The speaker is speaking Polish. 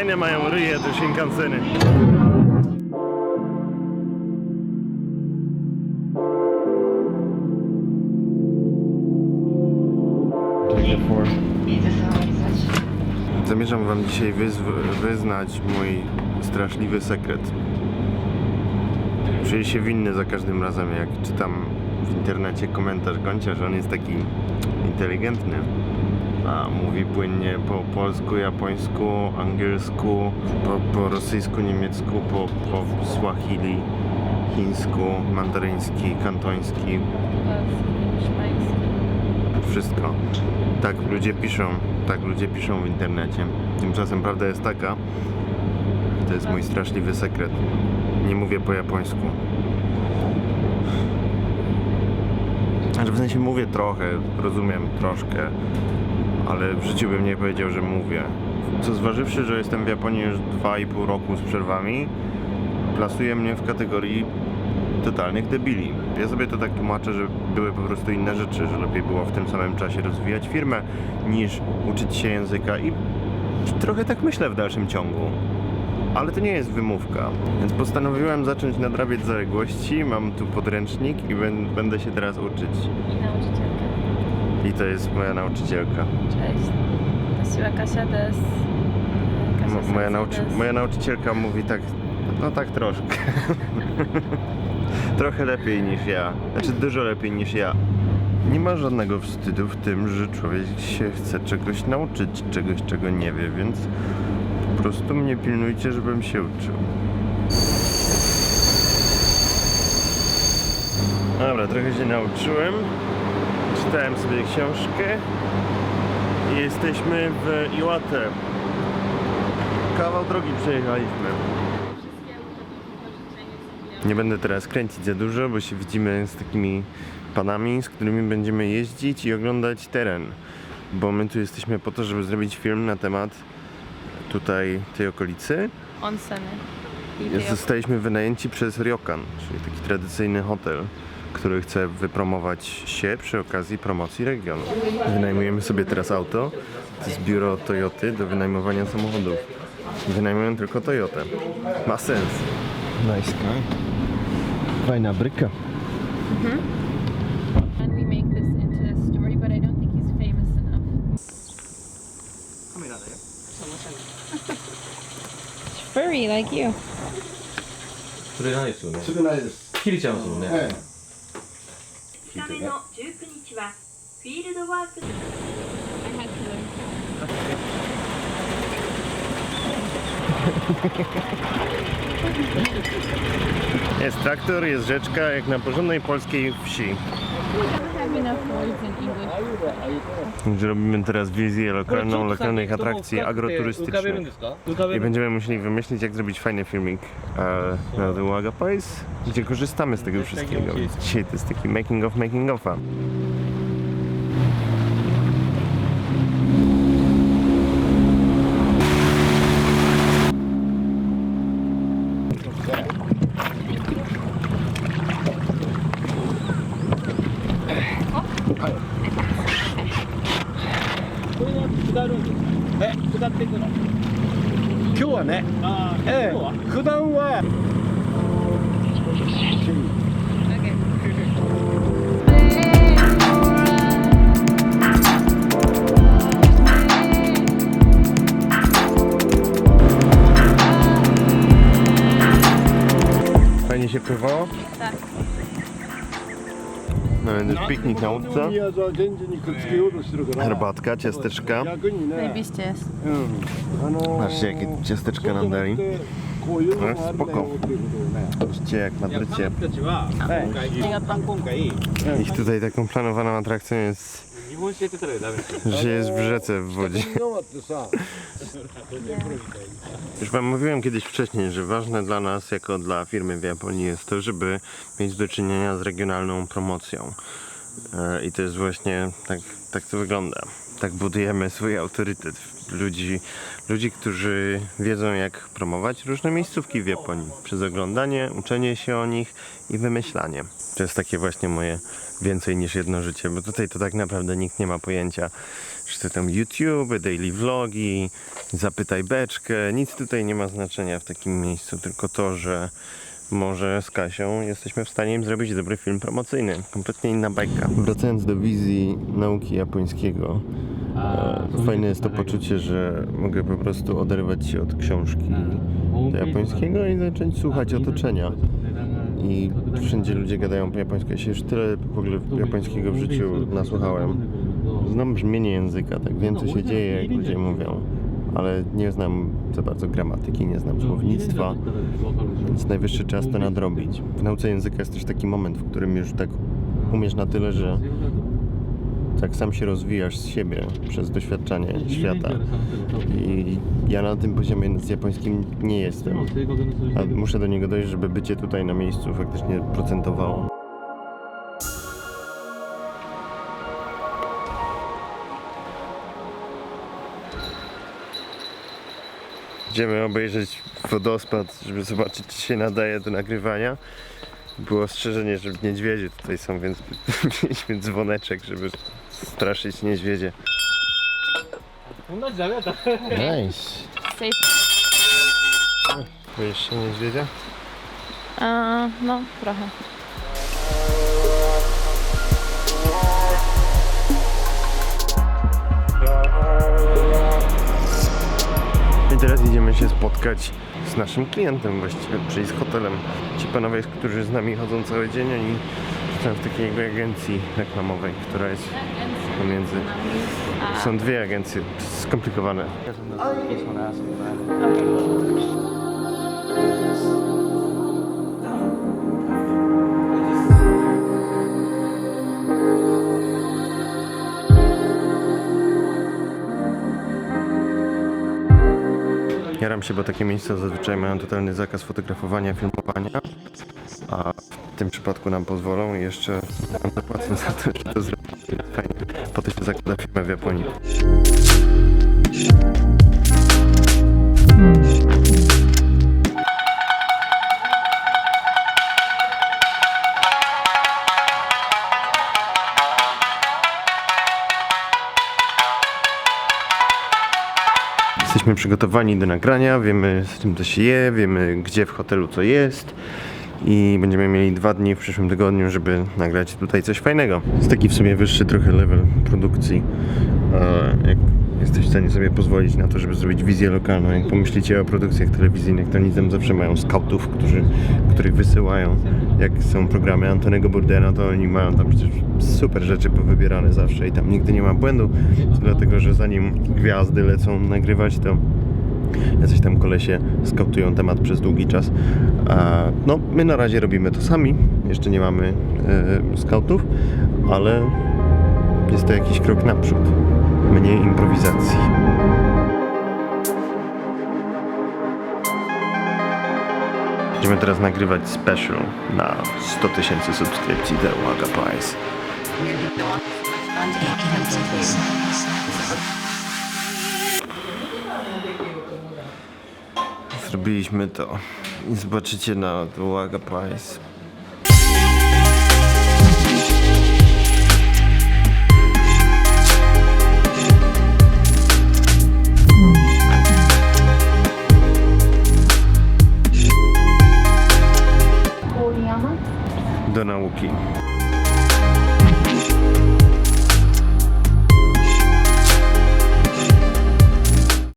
fajne mają ryje te Shinkanseny. Zamierzam wam dzisiaj wyznać mój straszliwy sekret. Czuję się winny za każdym razem, jak czytam w internecie komentarz Goncia, że on jest taki inteligentny, a mówi płynnie po polsku, japońsku, angielsku, po rosyjsku, niemiecku, po swahili, chińsku, mandaryński, kantoński. Wszystko. Tak ludzie piszą w internecie. Tymczasem prawda jest taka, to jest mój straszliwy sekret. Nie mówię po japońsku. Znaczy w sensie mówię trochę, rozumiem troszkę, ale w życiu bym nie powiedział, że mówię. Co zważywszy, że jestem w Japonii już 2,5 roku z przerwami, plasuje mnie w kategorii totalnych debili. Ja sobie to tak tłumaczę, że były po prostu inne rzeczy, że lepiej było w tym samym czasie rozwijać firmę, niż uczyć się języka i trochę tak myślę w dalszym ciągu. Ale to nie jest wymówka, więc postanowiłem zacząć nadrabiać zaległości. Mam tu podręcznik i będę się teraz uczyć. I nauczycielka. I to jest moja nauczycielka. Cześć. Kasiła Kasia des. Moja nauczycielka mówi tak, no tak troszkę. Trochę lepiej niż ja, znaczy dużo lepiej niż ja. Nie ma żadnego wstydu w tym, że człowiek się chce czegoś nauczyć, czegoś czego nie wie, więc po prostu mnie pilnujcie, żebym się uczył. Dobra, trochę się nauczyłem. Czytałem sobie książkę i jesteśmy w Iwate. Kawał drogi przejechaliśmy. Nie będę teraz kręcić za dużo, bo się widzimy z takimi panami, z którymi będziemy jeździć i oglądać teren. Bo my tu jesteśmy po to, żeby zrobić film na temat tutaj tej okolicy. Onseny. Zostaliśmy wynajęci przez Ryokan, czyli taki tradycyjny hotel, który chce wypromować się przy okazji promocji regionu. Wynajmujemy sobie teraz auto. To jest biuro Toyoty do wynajmowania samochodów. Wynajmują tylko Toyotę. Ma sens. Nice, fajna bryka. And we make this into a story, but I don't think he's famous enough. Furry like you. それないですよね。少ないです。切れちゃいますもんね。え2日目の19日はフィールドワーク I had to learn. Jest traktor, jest rzeczka, jak na porządnej polskiej wsi. I don't have enough words in English. Robimy teraz wizję lokalnych atrakcji agroturystycznych. I będziemy musieli wymyślić, jak zrobić fajny filmik na The Waga Place, gdzie korzystamy z tego wszystkiego. Więc dzisiaj to jest taki making of'a. Fajnie się pływało? Tak. No więc już piknik na łódce. Herbatka, ciasteczka. Zajebiście jest. Patrzcie, jakie ciasteczka nam dali. No, spoko. Patrzcie, jak na Madrycie. Ich tutaj taką planowaną atrakcją jest, że jest w rzece w wodzie. Już wam mówiłem kiedyś wcześniej, że ważne dla nas, jako dla firmy w Japonii, jest to, żeby mieć do czynienia z regionalną promocją. I to jest właśnie tak to wygląda. Tak budujemy swój autorytet. Ludzi, którzy wiedzą, jak promować różne miejscówki w Japonii. Przez oglądanie, uczenie się o nich i wymyślanie. To jest takie właśnie moje więcej niż jedno życie, bo tutaj to tak naprawdę nikt nie ma pojęcia, że to tam YouTube, daily vlogi, zapytaj beczkę, nic tutaj nie ma znaczenia w takim miejscu, tylko to, że może z Kasią jesteśmy w stanie im zrobić dobry film promocyjny. Kompletnie inna bajka. Wracając do wizji nauki japońskiego, fajne jest to poczucie, że mogę po prostu oderwać się od książki do japońskiego i zacząć słuchać otoczenia. I wszędzie ludzie gadają po japońsku. Ja się już tyle w ogóle japońskiego w życiu nasłuchałem. Znam brzmienie języka, tak wiem co się dzieje, jak ludzie mówią. Ale nie znam za bardzo gramatyki, nie znam słownictwa, więc najwyższy czas to nadrobić. W nauce języka jest też taki moment, w którym już tak umiesz na tyle, że tak sam się rozwijasz z siebie przez doświadczanie świata. I ja na tym poziomie z japońskim nie jestem, a muszę do niego dojść, żeby bycie tutaj na miejscu faktycznie procentowało. Idziemy obejrzeć wodospad, żeby zobaczyć, czy się nadaje do nagrywania. Było ostrzeżenie, że niedźwiedzie tutaj są, więc mieliśmy dzwoneczek, żeby straszyć niedźwiedzie. Nice. Safe. Boisz się niedźwiedzia? No, trochę. I teraz idziemy się spotkać z naszym klientem właściwie, czyli z hotelem. Ci panowie, którzy z nami chodzą cały dzień, oni pracują w takiej agencji reklamowej, która jest pomiędzy... Są dwie agencje, to jest skomplikowane. Jaram się, bo takie miejsca zazwyczaj mają totalny zakaz fotografowania, filmowania, a w tym przypadku nam pozwolą i jeszcze nam zapłacą za to, że to zrobimy. Fajnie. Po to się zakłada firmę w Japonii. Jesteśmy przygotowani do nagrania, wiemy z czym to się je, wiemy gdzie w hotelu co jest i będziemy mieli 2 dni w przyszłym tygodniu, żeby nagrać tutaj coś fajnego. Jest taki w sumie wyższy trochę level produkcji, jak jesteś w stanie sobie pozwolić na to, żeby zrobić wizję lokalną. Jak pomyślicie o produkcjach telewizyjnych, to oni tam zawsze mają scoutów, których wysyłają. Jak są programy Antonego Bourdaina, to oni mają tam przecież super rzeczy powybierane zawsze i tam nigdy nie ma błędu, dlatego że zanim gwiazdy lecą nagrywać, to jacyś tam kolesie skautują temat przez długi czas. No, my na razie robimy to sami, jeszcze nie mamy skautów, ale jest to jakiś krok naprzód. Mniej improwizacji. Będziemy teraz nagrywać special na 100 000 subskrypcji The Waga Price. Zrobiliśmy to i zobaczycie na The Waga Price.